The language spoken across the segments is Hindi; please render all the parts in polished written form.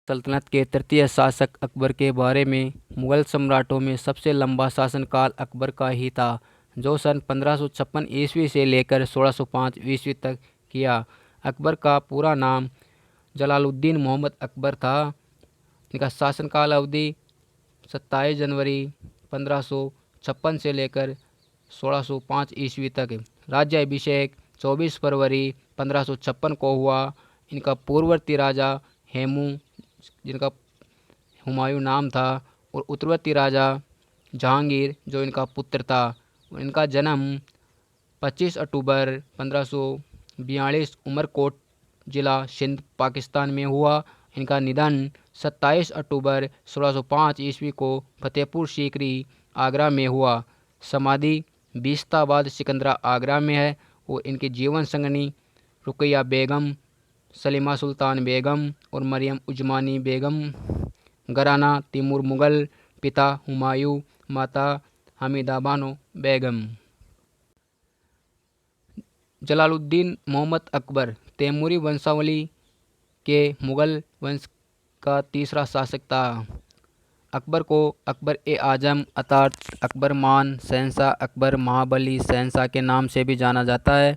सल्तनत के तृतीय शासक अकबर के बारे में। मुग़ल सम्राटों में सबसे लंबा शासनकाल अकबर का ही था, जो सन 1556 ईस्वी से लेकर 1605 ईस्वी तक किया। अकबर का पूरा नाम जलालुद्दीन मोहम्मद अकबर था। इनका शासनकाल अवधि 27 जनवरी 1556 से लेकर 1605 ईस्वी तक। राज्याभिषेक 24 फरवरी 1556 को हुआ। इनका पूर्ववर्ती राजा हेमू, जिनका हुमायूं नाम था, और उत्तरवर्ती राजा जहांगीर, जो इनका पुत्र था। इनका जन्म 25 अक्टूबर 1542 उमरकोट जिला सिंध पाकिस्तान में हुआ। इनका निधन 27 अक्टूबर 1605 ईस्वी को फतेहपुर सीकरी आगरा में हुआ। समाधि बीस्ताबाद सिकंदरा आगरा में है। और इनकी जीवन संगनी रुकैया बेगम, सलीमा सुल्तान बेगम और मरियम उजमानी बेगम। घराना तैमूर मुग़ल, पिता हुमायूं, माता हमीदा बानो बेगम। जलालुद्दीन मोहम्मद अकबर तैमूरी वंशावली के मुग़ल वंश का तीसरा शासक था। अकबर को अकबर ए आजम अर्थात अकबर मान शहंशाह, अकबर महाबली शहंशाह के नाम से भी जाना जाता है।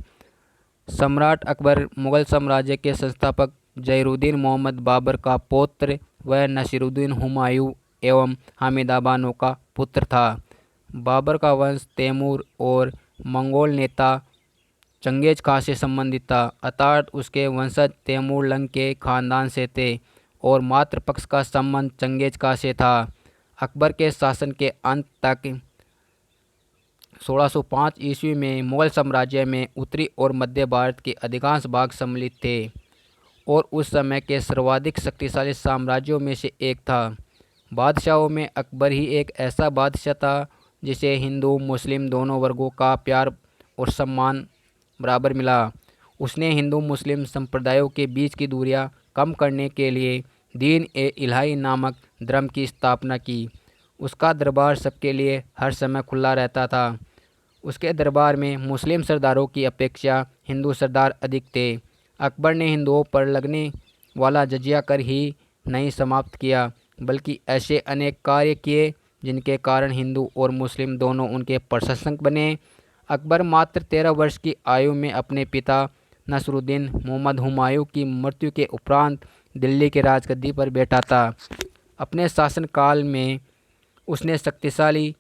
सम्राट अकबर मुग़ल साम्राज्य के संस्थापक ज़हीरुद्दीन मोहम्मद बाबर का पौत्र व नसीरुद्दीन हुमायूं एवं हमीदा बानो का पुत्र था। बाबर का वंश तैमूर और मंगोल नेता चंगेज खां से संबंधित था, अर्थात उसके वंशज तैमूर लंग के खानदान से थे और मातृपक्ष का संबंध चंगेज खां से था। अकबर के शासन के अंत तक 1605 ईस्वी में मुग़ल साम्राज्य में उत्तरी और मध्य भारत के अधिकांश भाग सम्मिलित थे और उस समय के सर्वाधिक शक्तिशाली साम्राज्यों में से एक था। बादशाहों में अकबर ही एक ऐसा बादशाह था जिसे हिंदू मुस्लिम दोनों वर्गों का प्यार और सम्मान बराबर मिला। उसने हिंदू मुस्लिम संप्रदायों के बीच की दूरियां कम करने के लिए दीन ए इलाही नामक धर्म की स्थापना की। उसका दरबार सबके लिए हर समय खुला रहता था। उसके दरबार में मुस्लिम सरदारों की अपेक्षा हिंदू सरदार अधिक थे। अकबर ने हिंदुओं पर लगने वाला जजिया कर ही नहीं समाप्त किया, बल्कि ऐसे अनेक कार्य किए जिनके कारण हिंदू और मुस्लिम दोनों उनके प्रशंसक बने। अकबर मात्र 13 वर्ष की आयु में अपने पिता नसरुद्दीन मोहम्मद हुमायूं की मृत्यु के उपरांत दिल्ली के राजगद्दी पर बैठा था। अपने शासनकाल में उसने शक्तिशाली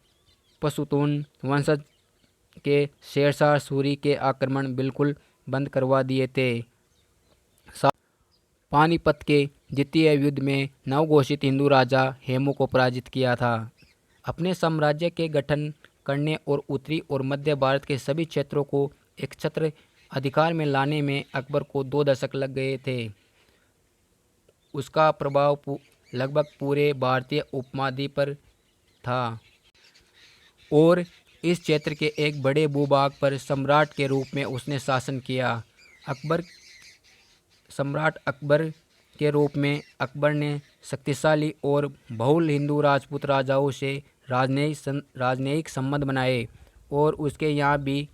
पश्तून वंशज के शेरशाह सूरी के आक्रमण बिल्कुल बंद करवा दिए थे। पानीपत के द्वितीय युद्ध में नवघोषित हिंदू राजा हेमू को पराजित किया था। अपने साम्राज्य के गठन करने और उत्तरी और मध्य भारत के सभी क्षेत्रों को एकछत्र अधिकार में लाने में अकबर को 2 दशक लग गए थे। उसका प्रभाव लगभग पूरे भारतीय उपमहाद्वीप पर था और इस क्षेत्र के एक बड़े भूभाग पर सम्राट के रूप में उसने शासन किया। सम्राट अकबर के रूप में अकबर ने शक्तिशाली और बहुल हिंदू राजपूत राजाओं से राजनयिक संबंध बनाए और उसके यहाँ भी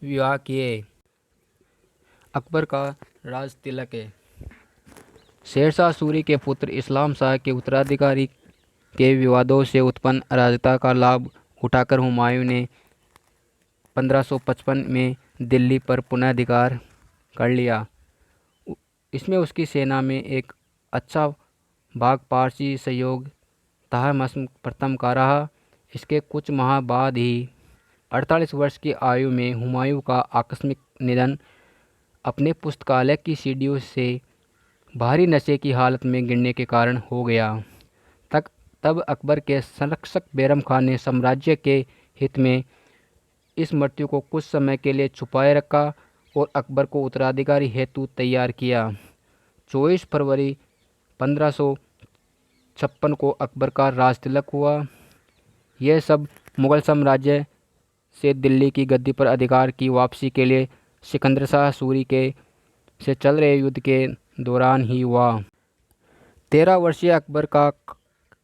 विवाह किए। अकबर का राज तिलक है। शेरशाह सूरी के पुत्र इस्लाम शाह के उत्तराधिकारी के विवादों से उत्पन्न अराजकता का लाभ उठाकर हुमायूं ने 1555 में दिल्ली पर पुनः अधिकार कर लिया। इसमें उसकी सेना में एक अच्छा भाग पारसी सहयोग तहमस्म प्रथम का रहा। इसके कुछ माह बाद ही 48 वर्ष की आयु में हुमायूं का आकस्मिक निधन अपने पुस्तकालय की सीढ़ियों से भारी नशे की हालत में गिरने के कारण हो गया। तब अकबर के संरक्षक बैरम खान ने साम्राज्य के हित में इस मृत्यु को कुछ समय के लिए छुपाए रखा और अकबर को उत्तराधिकारी हेतु तैयार किया। 24 फरवरी 1556 को अकबर का राज तिलक हुआ। यह सब मुग़ल साम्राज्य से दिल्ली की गद्दी पर अधिकार की वापसी के लिए सिकंदर शाह सूरी से चल रहे युद्ध के दौरान ही हुआ। 13 वर्षीय अकबर का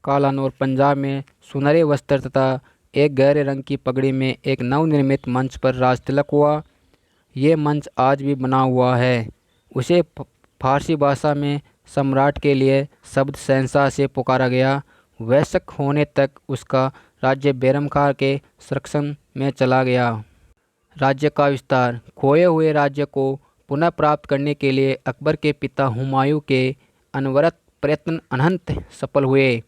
कालानौर पंजाब में सुनहरे वस्त्र तथा एक गहरे रंग की पगड़ी में एक नवनिर्मित मंच पर राज तिलक हुआ। ये मंच आज भी बना हुआ है। उसे फारसी भाषा में सम्राट के लिए शब्द शहंशाह से पुकारा गया। वयस्क होने तक उसका राज्य बैरम खां के संरक्षण में चला गया। राज्य का विस्तार। खोए हुए राज्य को पुनः प्राप्त करने के लिए अकबर के पिता हुमायूं के अनवरत प्रयत्न अनंत सफल हुए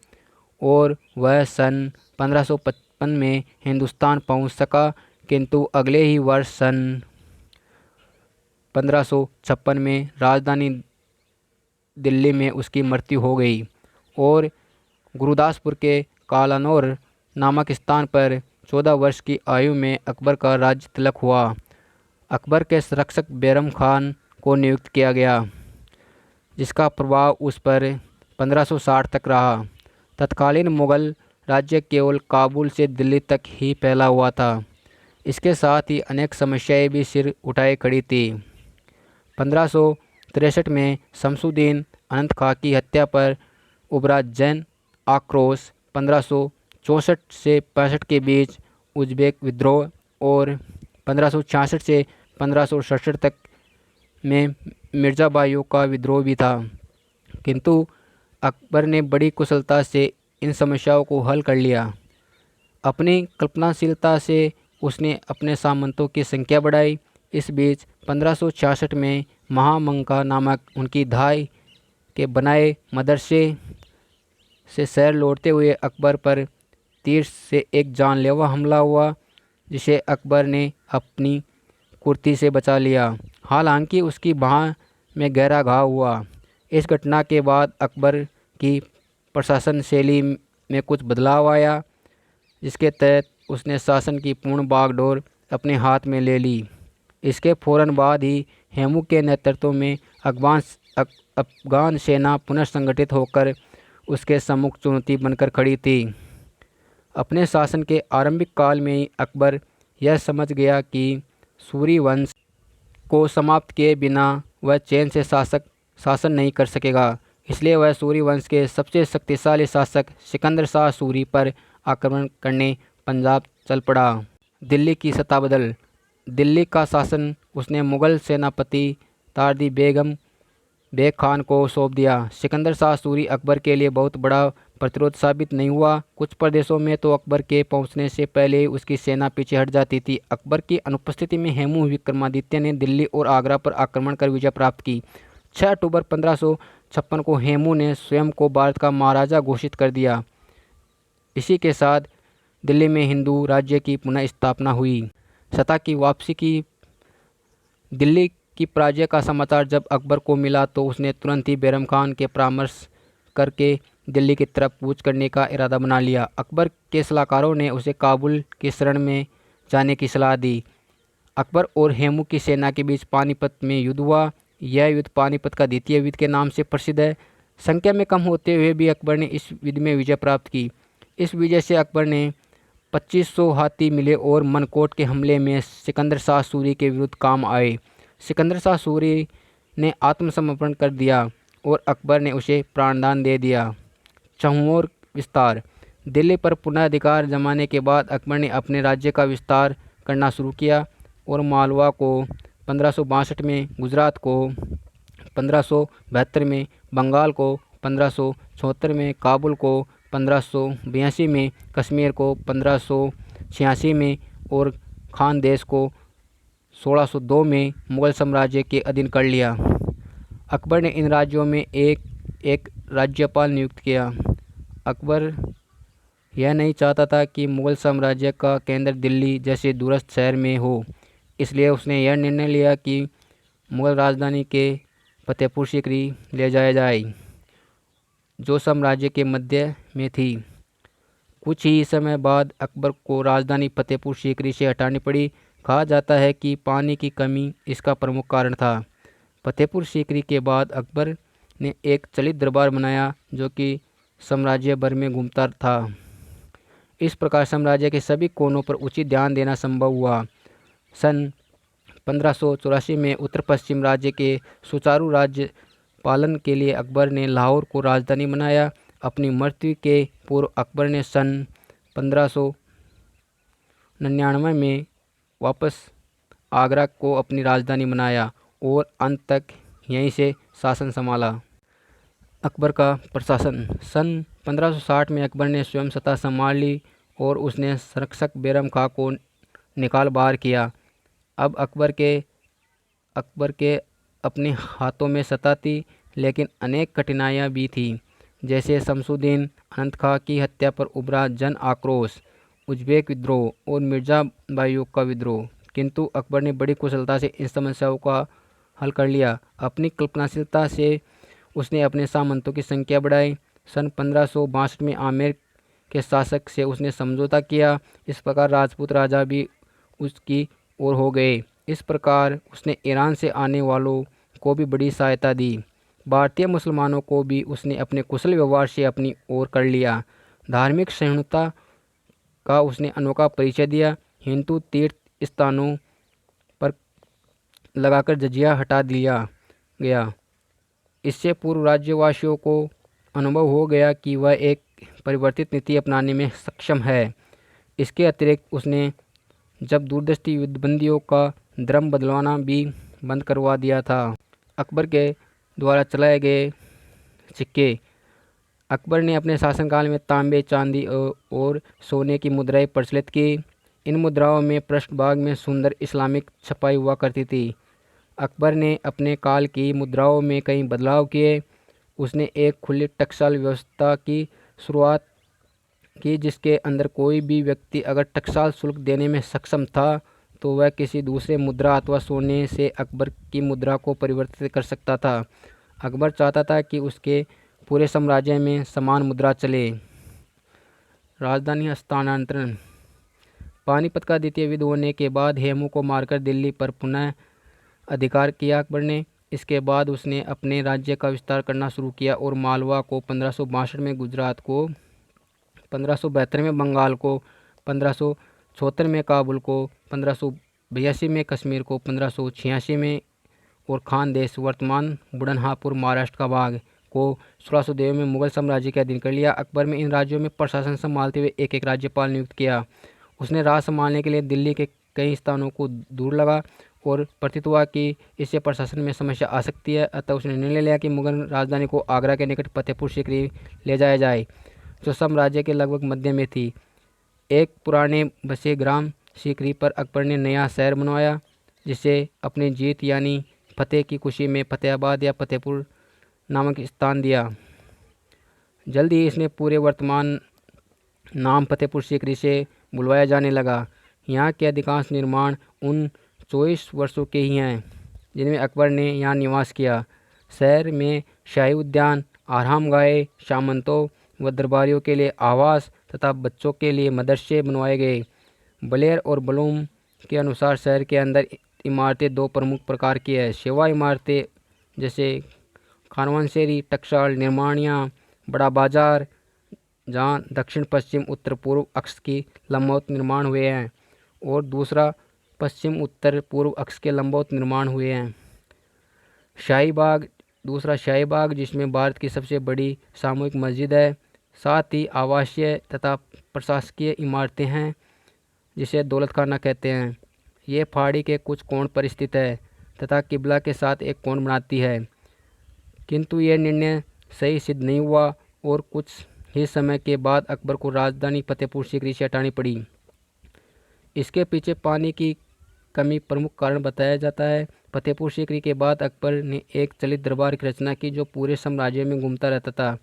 और वह सन 1555 में हिंदुस्तान पहुंच सका, किंतु अगले ही वर्ष सन 1556 में राजधानी दिल्ली में उसकी मृत्यु हो गई और गुरुदासपुर के कालानौर नामक स्थान पर 14 वर्ष की आयु में अकबर का राज्य तिलक हुआ। अकबर के संरक्षक बैरम खान को नियुक्त किया गया, जिसका प्रभाव उस पर 1560 तक रहा। तत्कालीन मुगल राज्य केवल काबुल से दिल्ली तक ही फैला हुआ था। इसके साथ ही अनेक समस्याएं भी सिर उठाए खड़ी थी। 1563 में शमसुद्दीन अनंत खां की हत्या पर उभरा जन आक्रोश, 1564 से 65 के बीच उज़्बेक विद्रोह और 1566 से 1567 तक में मिर्ज़ाबाइयों का विद्रोह भी था, किंतु अकबर ने बड़ी कुशलता से इन समस्याओं को हल कर लिया। अपनी कल्पनाशीलता से उसने अपने सामंतों की संख्या बढ़ाई। इस बीच 1566 में महामंका नामक उनकी धाई के बनाए मदरसे से शहर लौटते हुए अकबर पर तीर से एक जानलेवा हमला हुआ, जिसे अकबर ने अपनी कुर्ती से बचा लिया। हालांकि उसकी बाह में गहरा घाव हुआ। इस घटना के बाद अकबर की प्रशासन शैली में कुछ बदलाव आया, जिसके तहत उसने शासन की पूर्ण बागडोर अपने हाथ में ले ली। इसके फौरन बाद ही हेमू के नेतृत्व में अफगान सेना पुनर्संगठित होकर उसके सम्मुख चुनौती बनकर खड़ी थी। अपने शासन के आरंभिक काल में ही अकबर यह समझ गया कि सूरी वंश को समाप्त किए बिना वह चैन से शासन नहीं कर सकेगा। इसलिए वह सूरी वंश के सबसे शक्तिशाली शासक सिकंदर शाह सूरी पर आक्रमण करने पंजाब चल पड़ा। दिल्ली की सत्ता बदल। दिल्ली का शासन उसने मुगल सेनापति तारदी बेग खान को सौंप दिया। सिकंदर शाह सूरी अकबर के लिए बहुत बड़ा प्रतिरोध साबित नहीं हुआ। कुछ प्रदेशों में तो अकबर के पहुंचने से पहले ही उसकी सेना पीछे हट जाती थी। अकबर की अनुपस्थिति में हेमू विक्रमादित्य ने दिल्ली और आगरा पर आक्रमण कर विजय प्राप्त की। 6 अक्टूबर 1556 को हेमू ने स्वयं को भारत का महाराजा घोषित कर दिया। इसी के साथ दिल्ली में हिंदू राज्य की पुनः स्थापना हुई। सत्ता की वापसी की। दिल्ली की पराजय का समाचार जब अकबर को मिला तो उसने तुरंत ही बैरम खान के परामर्श करके दिल्ली की तरफ कूच करने का इरादा बना लिया। अकबर के सलाहकारों ने उसे काबुल की शरण में जाने की सलाह दी। अकबर और हेमू की सेना के बीच पानीपत में युद्ध हुआ। यह युद्ध पानीपत का द्वितीय युद्ध के नाम से प्रसिद्ध है। संख्या में कम होते हुए भी अकबर ने इस युद्ध में विजय प्राप्त की। इस विजय से अकबर ने 2500 हाथी मिले और मनकोट के हमले में सिकंदर शाह सूरी के विरुद्ध काम आए। सिकंदर शाह सूरी ने आत्मसमर्पण कर दिया और अकबर ने उसे प्राणदान दे दिया। चहुओर विस्तार। दिल्ली पर पुनः अधिकार जमाने के बाद अकबर ने अपने राज्य का विस्तार करना शुरू किया और मालवा को 1562 में, गुजरात को 1572 में, बंगाल को 1574 में, काबुल को 1582 में, कश्मीर को 1586 में और खानदेश को 1602 में मुगल साम्राज्य के अधीन कर लिया। अकबर ने इन राज्यों में एक एक राज्यपाल नियुक्त किया। अकबर यह नहीं चाहता था कि मुगल साम्राज्य का केंद्र दिल्ली जैसे दूरस्थ शहर में हो, इसलिए उसने यह निर्णय लिया कि मुगल राजधानी के फतेहपुर सीकरी ले जाया जाए, जो साम्राज्य के मध्य में थी। कुछ ही समय बाद अकबर को राजधानी फतेहपुर सीकरी से हटानी पड़ी। कहा जाता है कि पानी की कमी इसका प्रमुख कारण था। फतेहपुर सीकरी के बाद अकबर ने एक चलित दरबार बनाया जो कि साम्राज्य भर में घूमता था। इस प्रकार साम्राज्य के सभी कोनों पर उचित ध्यान देना संभव हुआ। सन 1584 में उत्तर पश्चिम राज्य के सुचारू राज्य पालन के लिए अकबर ने लाहौर को राजधानी बनाया। अपनी मृत्यु के पूर्व अकबर ने सन 1599 में वापस आगरा को अपनी राजधानी बनाया और अंत तक यहीं से शासन संभाला। अकबर का प्रशासन। सन 1560 में अकबर ने स्वयं सत्ता संभाल ली और उसने संरक्षक बैरम खां को निकाल बाहर किया। अब अकबर के अपने हाथों में सत्ता थी, लेकिन अनेक कठिनाइयाँ भी थीं, जैसे शमसुद्दीन अनंत खां की हत्या पर उभरा जन आक्रोश, उज़्बेक विद्रोह और मिर्ज़ा बायूक का विद्रोह। किंतु अकबर ने बड़ी कुशलता से इन समस्याओं का हल कर लिया। अपनी कल्पनाशीलता से उसने अपने सामंतों की संख्या बढ़ाई। सन 1562 में आमेर के शासक से उसने समझौता किया। इस प्रकार राजपूत राजा भी उसकी ओर हो गए। इस प्रकार उसने ईरान से आने वालों को भी बड़ी सहायता दी। भारतीय मुसलमानों को भी उसने अपने कुशल व्यवहार से अपनी ओर कर लिया। धार्मिक सहिष्णुता का उसने अनोखा परिचय दिया। हिंदू तीर्थ स्थानों पर लगाकर जजिया हटा दिया गया। इससे पूर्व राज्यवासियों को अनुभव हो गया कि वह एक परिवर्तित नीति अपनाने में सक्षम है। इसके अतिरिक्त उसने जब दूरदृष्टि युद्धबंदियों का धर्म बदलवाना भी बंद करवा दिया था। अकबर के द्वारा चलाए गए सिक्के। अकबर ने अपने शासनकाल में तांबे, चांदी और सोने की मुद्राएं प्रचलित की। इन मुद्राओं में पृष्ठभाग में सुंदर इस्लामिक छपाई हुआ करती थी। अकबर ने अपने काल की मुद्राओं में कई बदलाव किए। उसने एक खुली टकसाल व्यवस्था की शुरुआत की, जिसके अंदर कोई भी व्यक्ति अगर टकसाल शुल्क देने में सक्षम था तो वह किसी दूसरे मुद्रा अथवा सोने से अकबर की मुद्रा को परिवर्तित कर सकता था। अकबर चाहता था कि उसके पूरे साम्राज्य में समान मुद्रा चले। राजधानी हस्तांतरण। पानीपत का द्वितीय युद्ध होने के बाद हेमू को मारकर दिल्ली पर पुनः अधिकार किया अकबर ने। इसके बाद उसने अपने राज्य का विस्तार करना शुरू किया और मालवा को 1562 में, गुजरात को 1572 में, बंगाल को 1576 में, काबुल को 1582 में, कश्मीर को 1586 में और खानदेश वर्तमान बुढ़नहापुर महाराष्ट्र का भाग को 1602 में मुगल साम्राज्य के अधीन कर लिया। अकबर ने इन राज्यों में प्रशासन संभालते हुए एक एक राज्यपाल नियुक्त किया। उसने राज संभालने के लिए दिल्ली के कई स्थानों को दूर लगा और प्रतीत हुआ कि इससे प्रशासन में समस्या आ सकती है। अतः उसने निर्णय लिया कि मुगल राजधानी को आगरा के निकट फतेहपुर सीकरी ले जाया जाए, जो साम्राज्य के लगभग मध्य में थी। एक पुराने बसे ग्राम सीकरी पर अकबर ने नया शहर बनवाया, जिसे अपनी जीत यानी फतेह की खुशी में फतेहाबाद या फतेहपुर नामक स्थान दिया। जल्द ही इसने पूरे वर्तमान नाम फतेहपुर सीकरी से बुलवाया जाने लगा। यहाँ के अधिकांश निर्माण उन 24 वर्षों के ही हैं जिनमें अकबर ने यहाँ निवास किया। शहर में शाही उद्यान, आरामगाहें, सामंतों व दरबारियों के लिए आवास तथा बच्चों के लिए मदरसे बनवाए गए। ब्लेयर और ब्लूम के अनुसार शहर के अंदर इमारतें दो प्रमुख प्रकार की है। सेवा इमारतें जैसे कारवानसेरी, टकसाल, निर्माणियाँ, बड़ा बाजार, जहाँ दक्षिण पश्चिम उत्तर पूर्व अक्ष की लंबवत निर्माण हुए हैं, और दूसरा पश्चिम उत्तर पूर्व अक्ष के लंबवत निर्माण हुए हैं। शाही बाग, दूसरा शाही बाग जिसमें भारत की सबसे बड़ी सामूहिक मस्जिद है। साथ ही आवासीय तथा प्रशासकीय इमारतें हैं, जिसे दौलत खाना कहते हैं। ये पहाड़ी के कुछ कोण पर स्थित है तथा किबला के साथ एक कोण बनाती है। किंतु यह निर्णय सही सिद्ध नहीं हुआ और कुछ ही समय के बाद अकबर को राजधानी फतेहपुर सीकरी से हटानी पड़ी। इसके पीछे पानी की कमी प्रमुख कारण बताया जाता है। फतेहपुर सीकरी के बाद अकबर ने एक चलित दरबार की रचना की, जो पूरे साम्राज्य में घूमता रहता था,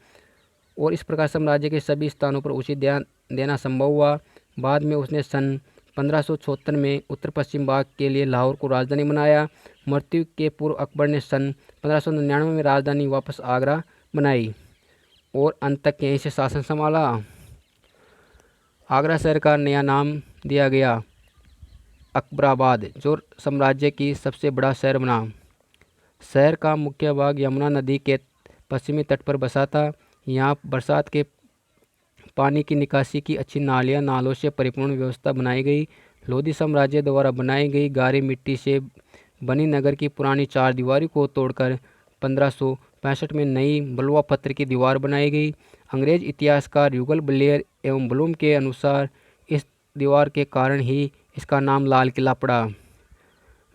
और इस प्रकार साम्राज्य के सभी स्थानों पर उचित ध्यान देना संभव हुआ। बाद में उसने सन 1576 में उत्तर पश्चिम भाग के लिए लाहौर को राजधानी बनाया। मृत्यु के पूर्व अकबर ने सन 1599 में राजधानी वापस आगरा बनाई और अंत तक यहीं से शासन संभाला। आगरा शहर का नया नाम दिया गया अकबराबाद, जो साम्राज्य की सबसे बड़ा शहर बना। शहर का मुख्य भाग यमुना नदी के पश्चिमी तट पर बसा था। यहाँ बरसात के पानी की निकासी की अच्छी नालियाँ, नालों से परिपूर्ण व्यवस्था बनाई गई। लोधी साम्राज्य द्वारा बनाई गई गारी मिट्टी से बनी नगर की पुरानी चार दीवारी को तोड़कर 1565 में नई बलुआ पत्थर की दीवार बनाई गई। अंग्रेज इतिहासकार युगल ब्लेयर एवं ब्लूम के अनुसार इस दीवार के कारण ही इसका नाम लाल किला पड़ा।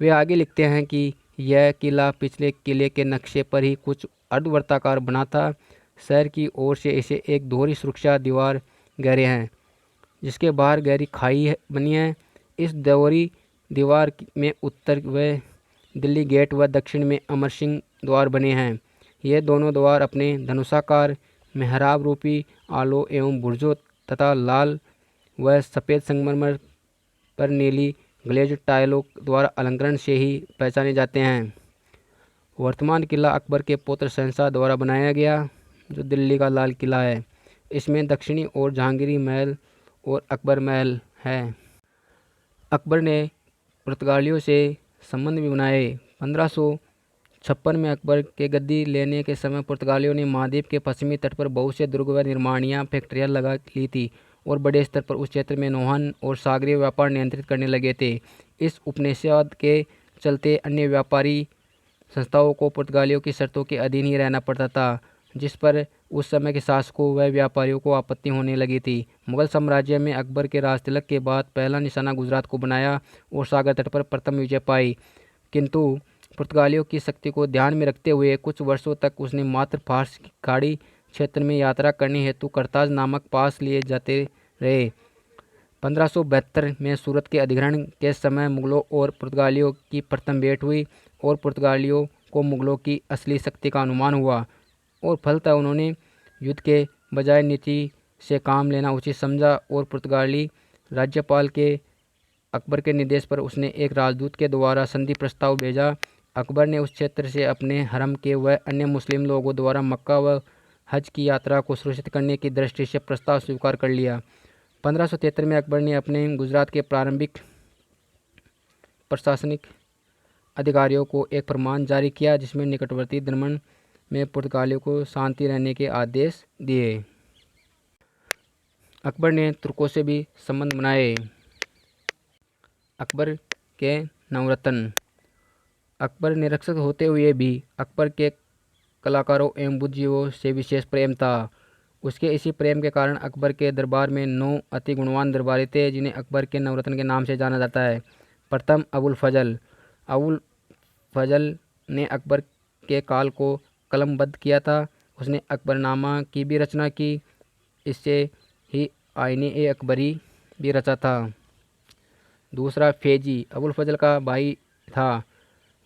वे आगे लिखते हैं कि यह किला पिछले किले के नक्शे पर ही कुछ अर्धवर्ताकार बना था। शहर की ओर से इसे एक दोहरी सुरक्षा दीवार घेरे हैं, जिसके बाहर गहरी खाई बनी है। इस दोहरी दीवार में उत्तर व दिल्ली गेट व दक्षिण में अमर सिंह द्वार बने हैं। ये दोनों द्वार अपने धनुषाकार मेहराब रूपी आलो एवं बुर्जों तथा लाल व सफ़ेद संगमरमर पर नीली ग्लेज टाइलों द्वारा अलंकरण से ही पहचाने जाते हैं। वर्तमान किला अकबर के पुत्र शहंशाह द्वारा बनाया गया, जो दिल्ली का लाल किला है। इसमें दक्षिणी ओर जहांगीरी महल और अकबर महल है। अकबर ने पुर्तगालियों से संबंध भी बनाए। 1556 में अकबर के गद्दी लेने के समय पुर्तगालियों ने महाद्वीप के पश्चिमी तट पर बहुत से दुर्ग व निर्माणियाँ फैक्ट्रियाँ लगा ली थी और बड़े स्तर पर उस क्षेत्र में नौवहन और सागरीय व्यापार नियंत्रित करने लगे थे। इस उपनिवेशवाद के चलते अन्य व्यापारी संस्थाओं को पुर्तगालियों की शर्तों के अधीन ही रहना पड़ता था, जिस पर उस समय के शासकों व व्यापारियों को आपत्ति होने लगी थी। मुगल साम्राज्य में अकबर के राजतिलक के बाद पहला निशाना गुजरात को बनाया और सागर तट पर प्रथम विजय पाई, किंतु पुर्तगालियों की शक्ति को ध्यान में रखते हुए कुछ वर्षों तक उसने मात्र फारस की खाड़ी क्षेत्र में यात्रा करने हेतु करताज नामक पास लिए जाते रहे। 1572 में सूरत के अधिग्रहण के समय मुगलों और पुर्तगालियों की प्रथम भेंट हुई और पुर्तगालियों को मुगलों की असली शक्ति का अनुमान हुआ और फलतः उन्होंने युद्ध के बजाय नीति से काम लेना उचित समझा और पुर्तगाली राज्यपाल के अकबर के निर्देश पर उसने एक राजदूत के द्वारा संधि प्रस्ताव भेजा। अकबर ने उस क्षेत्र से अपने हरम के व अन्य मुस्लिम लोगों द्वारा मक्का व हज की यात्रा को सुरक्षित करने की दृष्टि से प्रस्ताव स्वीकार कर लिया। 1573 में अकबर ने अपने गुजरात के प्रारंभिक प्रशासनिक अधिकारियों को एक फरमान जारी किया, जिसमें निकटवर्ती दमन में पुर्तगालियों को शांति रहने के आदेश दिए। अकबर ने तुर्कों से भी संबंध बनाए। अकबर के नवरत्न। अकबर निरक्षर होते हुए भी अकबर के कलाकारों एवं बुद्धिजीवियों से विशेष प्रेम था। उसके इसी प्रेम के कारण अकबर के दरबार में 9 अति गुणवान दरबारी थे, जिन्हें अकबर के नवरत्न के नाम से जाना जाता है। प्रथम अबुल फजल। अबुल फजल ने अकबर के काल को कलमबद्ध किया था। उसने अकबरनामा की भी रचना की। इससे ही आईने अकबरी भी रचा था। दूसरा फैजी अबुल फजल का भाई था।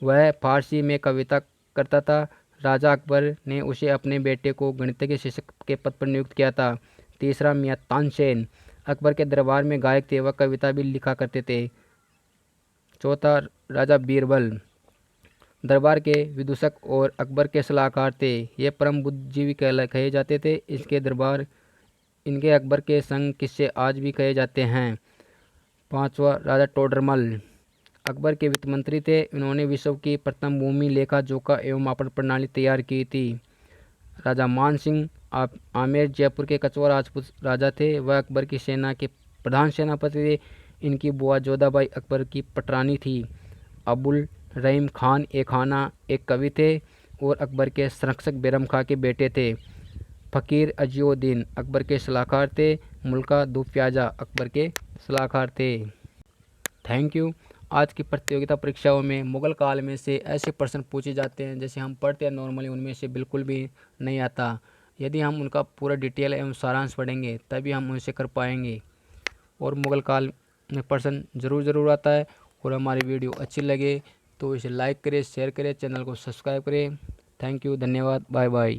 वह फारसी में कविता करता था। राजा अकबर ने उसे अपने बेटे को गणितज्ञ शिक्षक के पद पर नियुक्त किया था। तीसरा मियाँ तानसेन अकबर के दरबार में गायक थे, वह कविता भी लिखा करते थे। चौथा राजा बीरबल दरबार के विदूषक और अकबर के सलाहकार थे। ये परम बुद्धिजीवी कहे जाते थे। इनके अकबर के संग किस्से आज भी कहे जाते हैं। पांचवा राजा टोडरमल अकबर के वित्त मंत्री थे। इन्होंने विश्व की प्रथम भूमि लेखा जोखा एवं मापन प्रणाली तैयार की थी। राजा मान सिंह आमेर जयपुर के कछुआ राजपूत राजा थे। वह अकबर की सेना के प्रधान सेनापति थे। इनकी बुआ जोधाबाई अकबर की पटरानी थी। अबुल रहीम खान ए खाना एक कवि थे और अकबर के संरक्षक बैरम खां के बेटे थे। फ़कीर अजीउद्दीन अकबर के सलाहकार थे। मुल्का दुफ्याजा अकबर के सलाहकार थे। Thank you. आज की प्रतियोगिता परीक्षाओं में मुगल काल में से ऐसे प्रश्न पूछे जाते हैं जैसे हम पढ़ते हैं नॉर्मली, उनमें से बिल्कुल भी नहीं आता। यदि हम उनका पूरा डिटेल एवं सारांश पढ़ेंगे तभी हम उनसे कर पाएंगे। और मुगल काल में प्रश्न ज़रूर आता है। और हमारी वीडियो अच्छी लगे तो इसे लाइक करें, शेयर करें, चैनल को सब्सक्राइब करें। थैंक यू, धन्यवाद, बाय बाय।